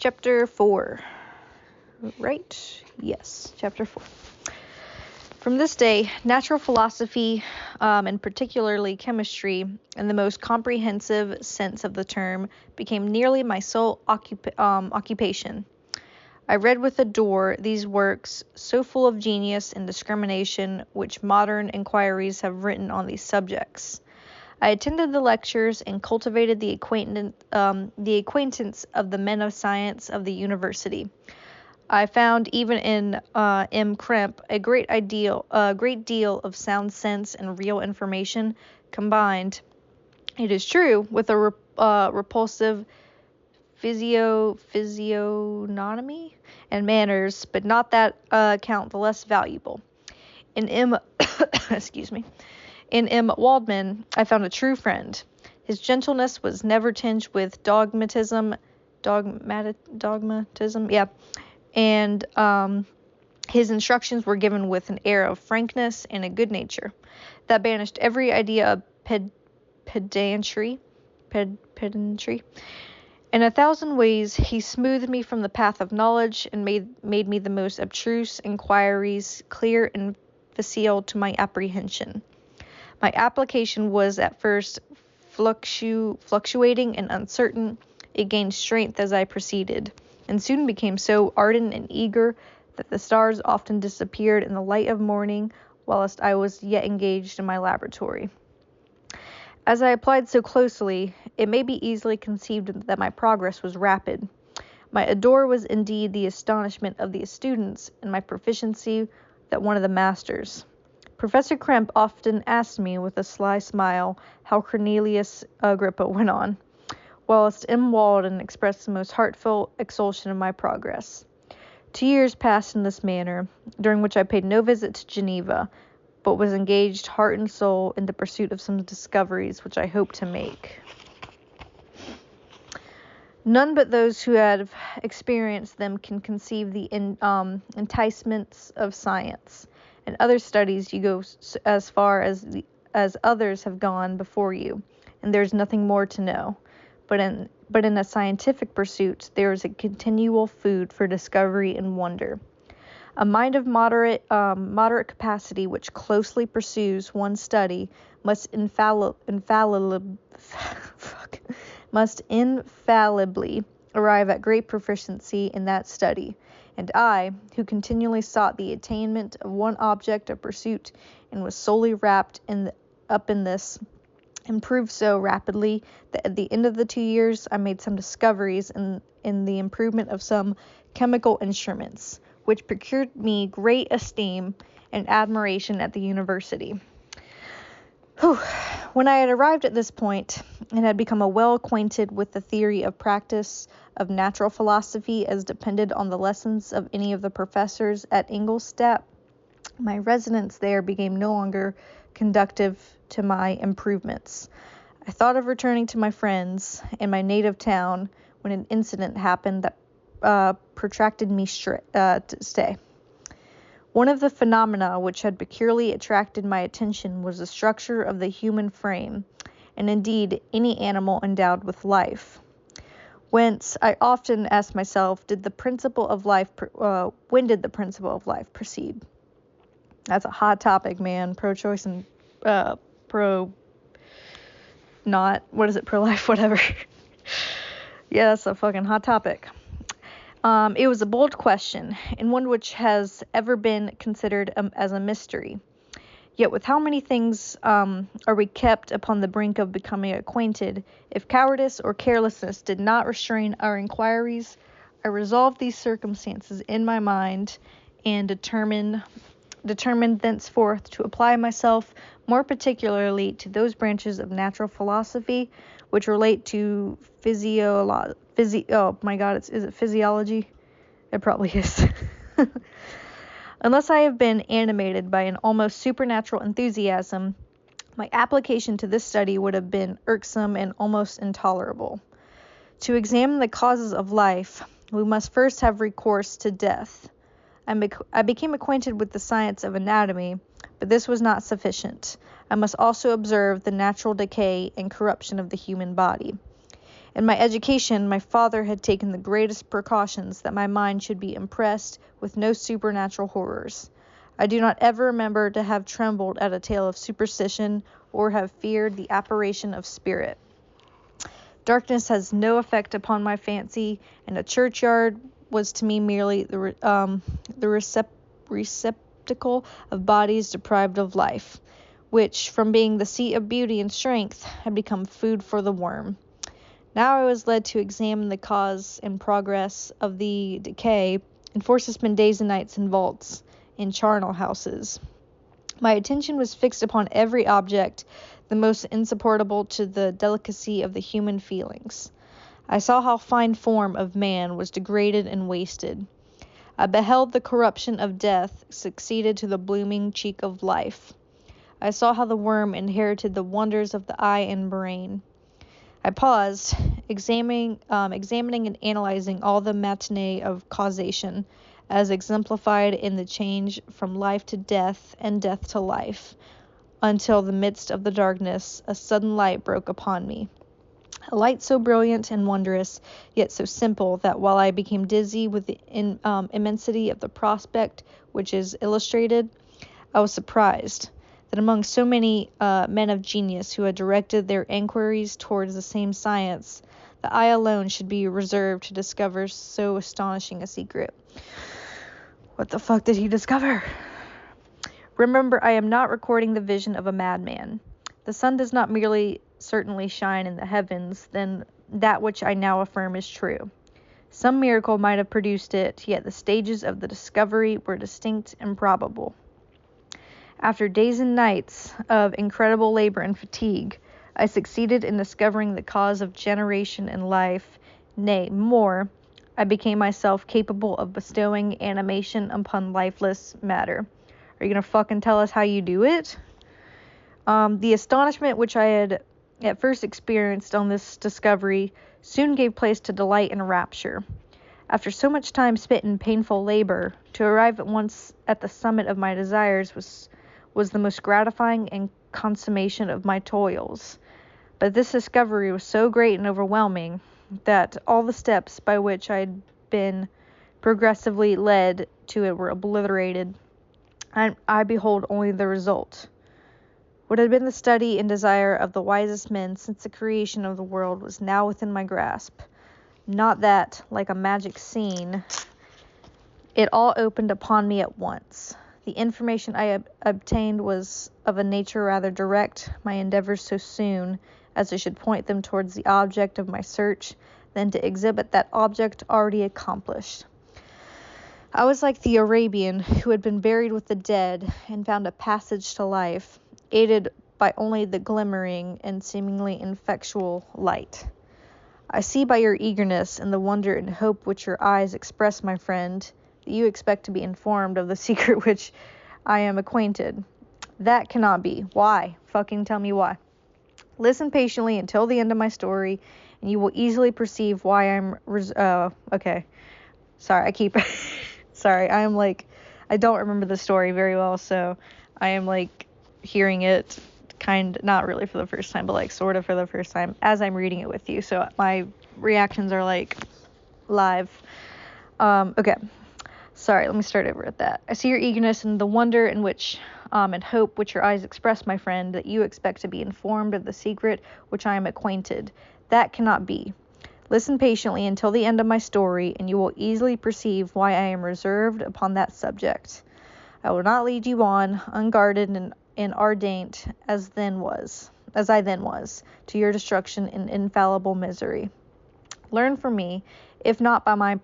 Chapter 4. Right? Yes, Chapter 4. From this day, natural philosophy, and particularly chemistry, in the most comprehensive sense of the term, became nearly my sole occupation. I read with ardor these works, so full of genius and discrimination, which modern inquiries have written on these subjects. I attended the lectures and cultivated the acquaintance of the men of science of the university. I found even in M. Krempe a great deal of sound sense and real information combined, it is true, with a repulsive physiognomy and manners, but not that account the less valuable. In M. In M. Waldman, I found a true friend. His gentleness was never tinged with dogmatism, and his instructions were given with an air of frankness and a good nature that banished every idea of pedantry. In a thousand ways, he smoothed me from the path of knowledge and made me the most abstruse inquiries clear and facile to my apprehension. My application was at first fluctuating and uncertain. It gained strength as I proceeded, and soon became so ardent and eager that the stars often disappeared in the light of morning whilst I was yet engaged in my laboratory. As I applied so closely, it may be easily conceived that my progress was rapid. My ardor was indeed the astonishment of the students, and my proficiency that one of the masters. Professor Krempe often asked me with a sly smile how Cornelius Agrippa went on, whilst M. Walden expressed the most heartfelt exultation of my progress. 2 years passed in this manner, during which I paid no visit to Geneva, but was engaged heart and soul in the pursuit of some discoveries which I hoped to make. None but those who have experienced them can conceive the enticements of science. In other studies, you go as far as others have gone before you, and there is nothing more to know. But in a scientific pursuit, there is a continual food for discovery and wonder. A mind of moderate capacity which closely pursues one study must infallibly arrive at great proficiency in that study. And I, who continually sought the attainment of one object of pursuit and was solely wrapped up in this, improved so rapidly that at the end of the 2 years I made some discoveries in the improvement of some chemical instruments, which procured me great esteem and admiration at the university. When I had arrived at this point, and had become well acquainted with the theory of practice of natural philosophy as depended on the lessons of any of the professors at Ingolstadt, my residence there became no longer conducive to my improvements. I thought of returning to my friends in my native town when an incident happened that protracted me to stay. One of the phenomena which had peculiarly attracted my attention was the structure of the human frame, and indeed any animal endowed with life. Whence I often asked myself, when did the principle of life proceed? That's a hot topic, man. Pro-choice and pro-life, whatever. Yeah, that's a fucking hot topic. It was a bold question, and one which has ever been considered as a mystery. Yet with how many things are we kept upon the brink of becoming acquainted? If cowardice or carelessness did not restrain our inquiries, I resolved these circumstances in my mind and determined thenceforth to apply myself more particularly to those branches of natural philosophy which relate to is it physiology? It probably is. Unless I have been animated by an almost supernatural enthusiasm, my application to this study would have been irksome and almost intolerable. To examine the causes of life, we must first have recourse to death. I became acquainted with the science of anatomy, but this was not sufficient. I must also observe the natural decay and corruption of the human body. In my education, my father had taken the greatest precautions that my mind should be impressed with no supernatural horrors. I do not ever remember to have trembled at a tale of superstition or have feared the apparition of spirit. Darkness has no effect upon my fancy, and a churchyard was to me merely the receptacle of bodies deprived of life, which, from being the seat of beauty and strength, had become food for the worm. Now I was led to examine the cause and progress of the decay, and forced to spend days and nights in vaults, in charnel houses. My attention was fixed upon every object, the most insupportable to the delicacy of the human feelings. I saw how fine form of man was degraded and wasted. I beheld the corruption of death succeeded to the blooming cheek of life. I saw how the worm inherited the wonders of the eye and brain. I paused, examining and analyzing all the matinee of causation, as exemplified in the change from life to death and death to life, until the midst of the darkness a sudden light broke upon me. A light so brilliant and wondrous, yet so simple that while I became dizzy with the immensity of the prospect which is illustrated, I was surprised that among so many men of genius who had directed their inquiries towards the same science, that I alone should be reserved to discover so astonishing a secret. What the fuck did he discover? Remember, I am not recording the vision of a madman. The sun does not merely certainly shine in the heavens, then that which I now affirm is true. Some miracle might have produced it, yet the stages of the discovery were distinct and probable. After days and nights of incredible labor and fatigue, I succeeded in discovering the cause of generation and life. Nay, more, I became myself capable of bestowing animation upon lifeless matter. Are you gonna fucking tell us how you do it? The astonishment which I had at first experienced on this discovery soon gave place to delight and rapture. After so much time spent in painful labor, to arrive at once at the summit of my desires was the most gratifying and consummation of my toils. But this discovery was so great and overwhelming that all the steps by which I had been progressively led to it were obliterated, and I behold only the result. What had been the study and desire of the wisest men since the creation of the world was now within my grasp. Not that, like a magic scene, it all opened upon me at once. The information I obtained was of a nature rather direct my endeavors so soon as I should point them towards the object of my search than to exhibit that object already accomplished. I was like the Arabian who had been buried with the dead and found a passage to life, aided by only the glimmering and seemingly ineffectual light. I see by your eagerness and the wonder and hope which your eyes express, my friend, that you expect to be informed of the secret which I am acquainted. That cannot be. Why? Fucking tell me why. Listen patiently until the end of my story, and you will easily perceive why I'm... okay. Sorry, I keep... Sorry, I am like... I don't remember the story very well, so I am like hearing it not really for the first time, but like sort of for the first time as I'm reading it with you. So my reactions are like live. Okay. Sorry, let me start over at that. I see your eagerness and the wonder in which and hope which your eyes express, my friend, that you expect to be informed of the secret which I am acquainted. That cannot be. Listen patiently until the end of my story, and you will easily perceive why I am reserved upon that subject. I will not lead you on, unguarded and ardent as I then was, to your destruction and infallible misery. Learn from me, if not by my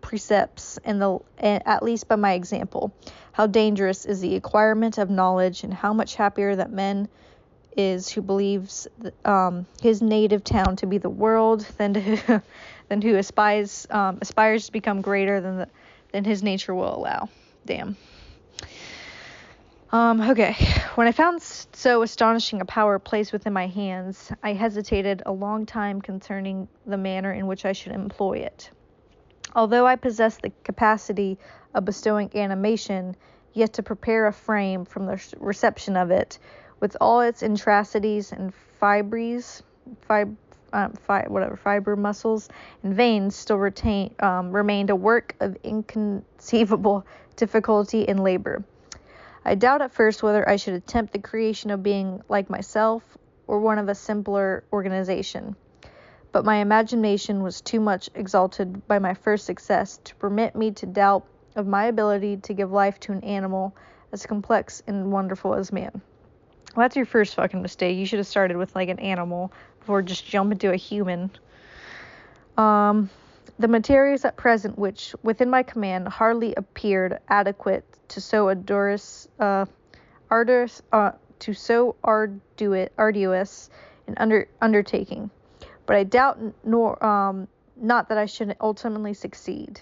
precepts, and at least by my example, how dangerous is the acquirement of knowledge, and how much happier that man is who believes his native town to be the world than who aspires to become greater than his nature will allow. Damn. Okay. When I found so astonishing a power placed within my hands, I hesitated a long time concerning the manner in which I should employ it. Although I possessed the capacity of bestowing animation, yet to prepare a frame from the reception of it, with all its intricacies and fibres, fiber muscles and veins still remained a work of inconceivable difficulty and labor. I doubt at first whether I should attempt the creation of being like myself or one of a simpler organization. But my imagination was too much exalted by my first success to permit me to doubt of my ability to give life to an animal as complex and wonderful as man. Well, that's your first fucking mistake. You should have started with like an animal before just jumping to a human. The materials at present which within my command hardly appeared adequate to so arduous an undertaking. But I doubt not that I should ultimately succeed.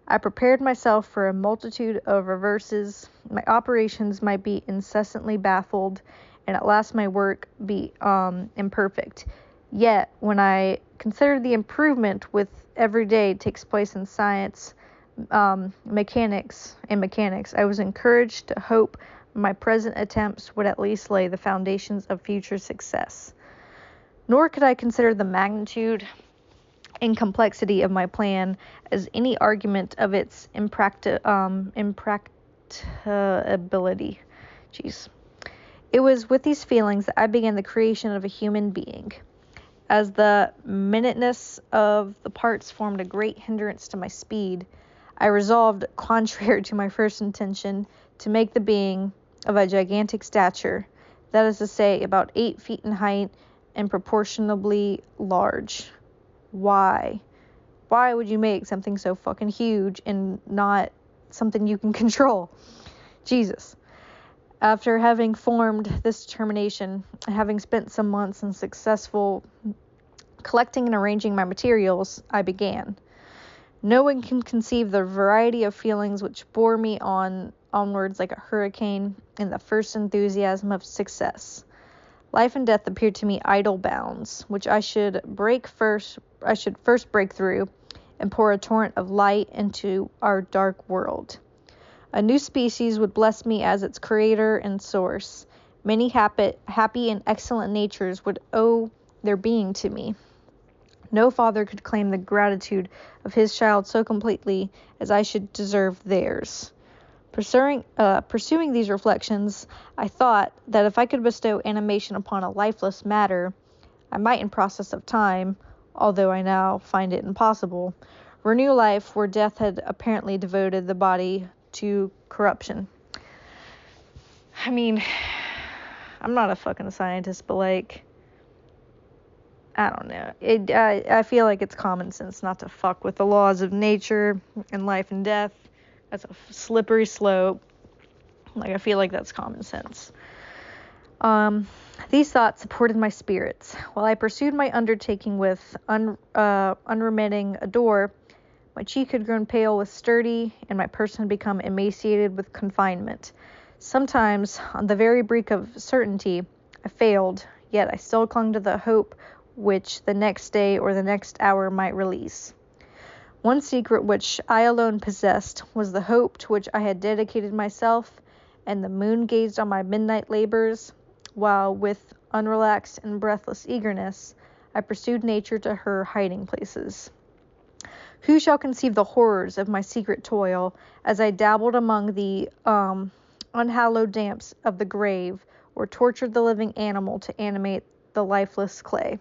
I prepared myself for a multitude of reverses. My operations might be incessantly baffled, and at last my work be imperfect. Yet, when I consider the improvement with every day takes place in science, mechanics, I was encouraged to hope my present attempts would at least lay the foundations of future success. Nor could I consider the magnitude and complexity of my plan as any argument of its impracticability. It was with these feelings that I began the creation of a human being. As the minuteness of the parts formed a great hindrance to my speed, I resolved, contrary to my first intention, to make the being of a gigantic stature, that is to say, about 8 feet in height and proportionably large. Why? Why would you make something so fucking huge and not something you can control? Jesus. After having formed this determination, and having spent some months in successful collecting and arranging my materials, I began. No one can conceive the variety of feelings which bore me onwards like a hurricane in the first enthusiasm of success. Life and death appeared to me idle bounds, which I should first break through, and pour a torrent of light into our dark world. A new species would bless me as its creator and source. Many happy and excellent natures would owe their being to me. No father could claim the gratitude of his child so completely as I should deserve theirs. Pursuing these reflections, I thought that if I could bestow animation upon a lifeless matter, I might in process of time, although I now find it impossible, renew life where death had apparently devoted the body to corruption. I mean, I'm not a fucking scientist, but like, I don't know. I feel like it's common sense not to fuck with the laws of nature and life and death. That's a slippery slope. Like, I feel like that's common sense. These thoughts supported my spirits. While I pursued my undertaking with unremitting ardor, my cheek had grown pale with sturdy, and my person had become emaciated with confinement. Sometimes, on the very brink of certainty, I failed, yet I still clung to the hope which the next day or the next hour might release. One secret which I alone possessed was the hope to which I had dedicated myself, and the moon gazed on my midnight labors, while with unrelaxed and breathless eagerness I pursued nature to her hiding places. Who shall conceive the horrors of my secret toil as I dabbled among the unhallowed damps of the grave, or tortured the living animal to animate the lifeless clay?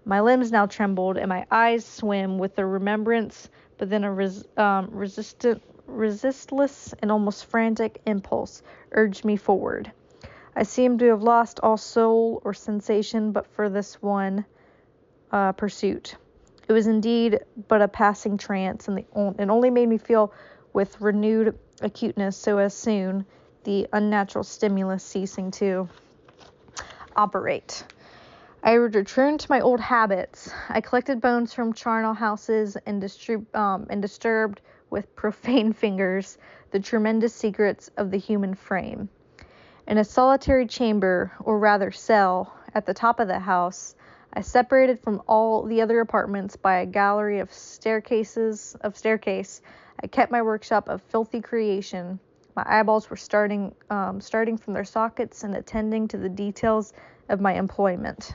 My limbs now trembled, and my eyes swam with the remembrance, but then a resistless and almost frantic impulse urged me forward. I seemed to have lost all soul or sensation but for this one pursuit. It was indeed but a passing trance, and only made me feel with renewed acuteness so as soon, the unnatural stimulus ceasing to operate. I returned to my old habits. I collected bones from charnel houses and disturbed with profane fingers the tremendous secrets of the human frame. In a solitary chamber, or rather cell, at the top of the house, I separated from all the other apartments by a gallery of staircase. I kept my workshop of filthy creation. My eyeballs were starting from their sockets and attending to the details of my employment.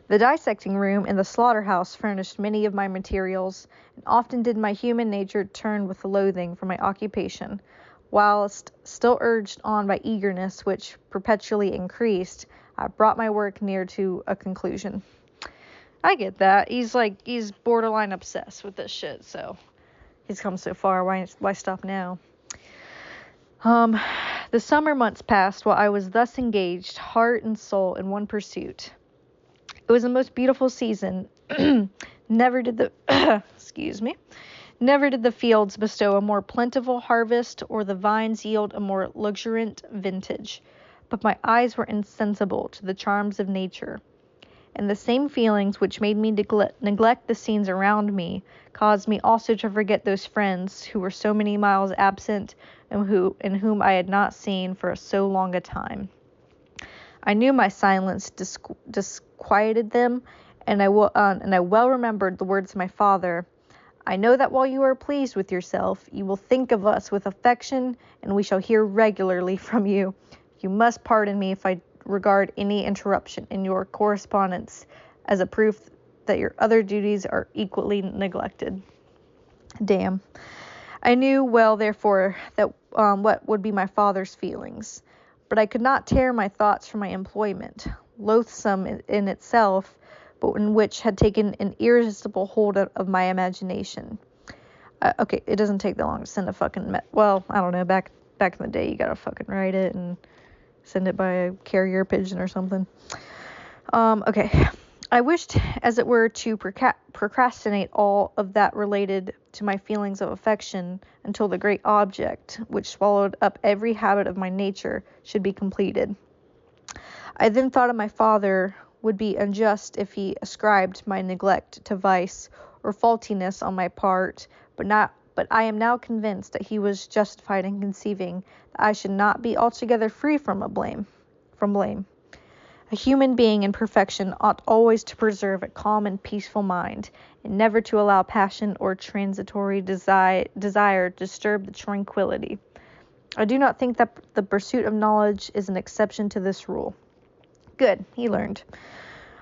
The dissecting room and the slaughterhouse furnished many of my materials, and often did my human nature turn with loathing from my occupation, whilst still urged on by eagerness which perpetually increased. I brought my work near to a conclusion. I get that. He's borderline obsessed with this shit, so he's come so far. Why stop now? The summer months passed while I was thus engaged, heart and soul, in one pursuit. It was the most beautiful season. Never did the Never did the fields bestow a more plentiful harvest, or the vines yield a more luxuriant vintage. But my eyes were insensible to the charms of nature, and the same feelings which made me neglect the scenes around me caused me also to forget those friends who were so many miles absent, and whom I had not seen for so long a time. I knew my silence disquieted them, and I well remembered the words of my father. I know that while you are pleased with yourself, you will think of us with affection, and we shall hear regularly from you. You must pardon me if I regard any interruption in your correspondence as a proof that your other duties are equally neglected. Damn. I knew well, therefore, that what would be my father's feelings, but I could not tear my thoughts from my employment, loathsome in itself, but in which had taken an irresistible hold of my imagination. Okay, it doesn't take that long to send a fucking well, I don't know, back in the day, you gotta fucking write it and send it by a carrier pigeon or something. Okay. I wished, as it were, to procrastinate all of that related to my feelings of affection until the great object, which swallowed up every habit of my nature, should be completed. I then thought of my father would be unjust if he ascribed my neglect to vice or faultiness on my part, but I am now convinced that he was justified in conceiving that I should not be altogether free from blame. A human being in perfection ought always to preserve a calm and peaceful mind, and never to allow passion or transitory desire disturb the tranquility. I do not think that the pursuit of knowledge is an exception to this rule. Good, he learned.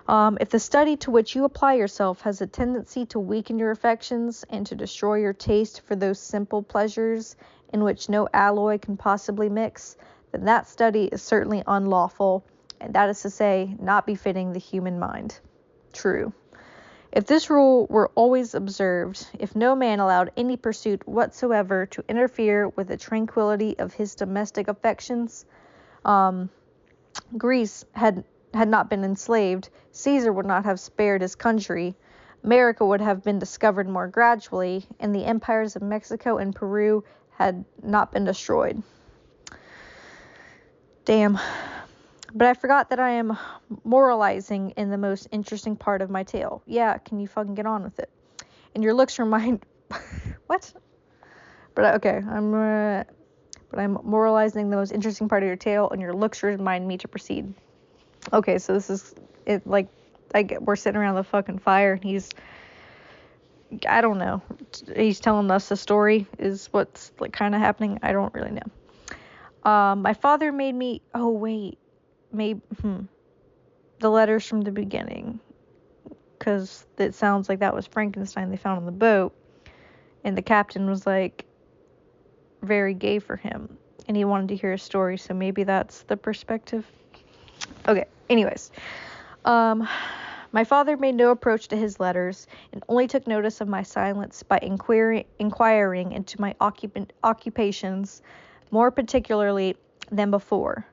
If the study to which you apply yourself has a tendency to weaken your affections and to destroy your taste for those simple pleasures in which no alloy can possibly mix, then that study is certainly unlawful, and that is to say, not befitting the human mind. True. If this rule were always observed, if no man allowed any pursuit whatsoever to interfere with the tranquility of his domestic affections, Greece had not been enslaved, Caesar would not have spared his country, America would have been discovered more gradually, and the empires of Mexico and Peru had not been destroyed. Damn. But I forgot that I am moralizing in the most interesting part of my tale. Yeah, can you fucking get on with it? And your looks remind... What? But okay, I'm moralizing the most interesting part of your tale, and your looks remind me to proceed. Okay, so this is it. Like, we're sitting around the fucking fire, and he's, I don't know, he's telling us a story. Is what's like kind of happening. I don't really know. My father made me. Oh wait, the letters from the beginning, because it sounds like that was Frankenstein they found on the boat, and the captain was like very gay for him, and he wanted to hear a story, so maybe that's the perspective. Okay, anyways, my father made no approach to his letters, and only took notice of my silence by inquiring into my occupations more particularly than before.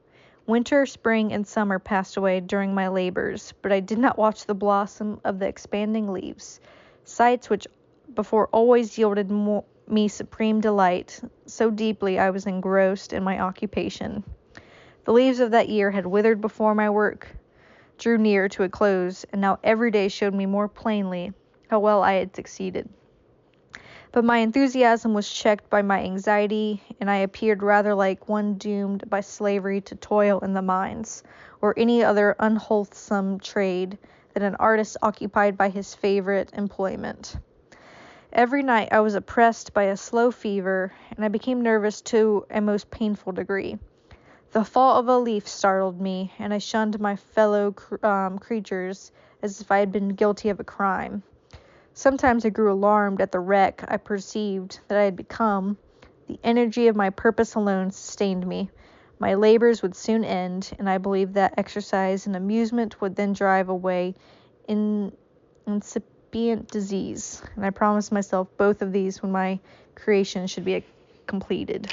Winter, spring, and summer passed away during my labors, but I did not watch the blossom of the expanding leaves, sights which before always yielded me supreme delight, so deeply I was engrossed in my occupation. The leaves of that year had withered before my work drew near to a close, and now every day showed me more plainly how well I had succeeded. But my enthusiasm was checked by my anxiety, and I appeared rather like one doomed by slavery to toil in the mines, or any other unwholesome trade, than an artist occupied by his favorite employment. Every night I was oppressed by a slow fever, and I became nervous to a most painful degree. The fall of a leaf startled me, and I shunned my fellow creatures as if I had been guilty of a crime. Sometimes I grew alarmed at the wreck I perceived that I had become. The energy of my purpose alone sustained me. My labors would soon end, and I believed that exercise and amusement would then drive away incipient disease, and I promised myself both of these when my creation should be completed.